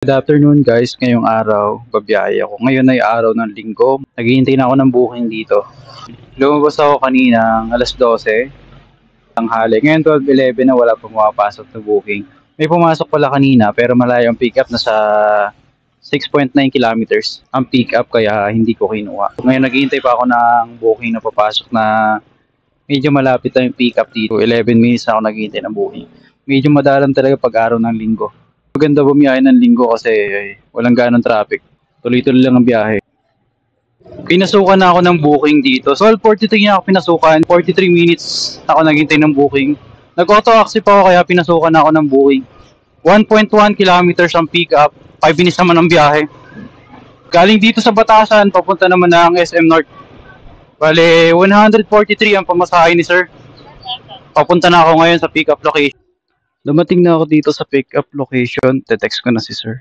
Good afternoon guys, ngayong araw, babiyahe ako. Ngayon ay araw ng linggo, naghihintay na ako ng booking dito. Lumabas ako kanina alas 12, tanghali. Ngayon 12:11 na wala pa pumapasok na booking. May pumasok pala kanina pero malayo ang pick up na sa 6.9 kilometers ang pick up kaya hindi ko kinuha. Ngayon naghihintay pa ako ng booking na papasok na medyo malapit na yung pick up dito. 11 minutes na ako naghihintay ng booking. Medyo madalang talaga pag araw ng linggo. Maganda bumiyahe ng linggo kasi walang ganong traffic. Tuloy-tuloy lang ang biyahe. Pinasukan na ako ng booking dito. So 12:43 niya ako pinasukan. 43 minutes ako naghintay ng booking. Nag-auto accept ako kaya pinasukan na ako ng booking. 1.1 kilometers ang pick up. 5 minutes naman ang biyahe. Galing dito sa Batasan, papunta naman ng SM North. Bale, 143 ang pamasahe ni sir. Papunta na ako ngayon sa pick up location. Dumating na ako dito sa pick up location. Te-text ko na si sir.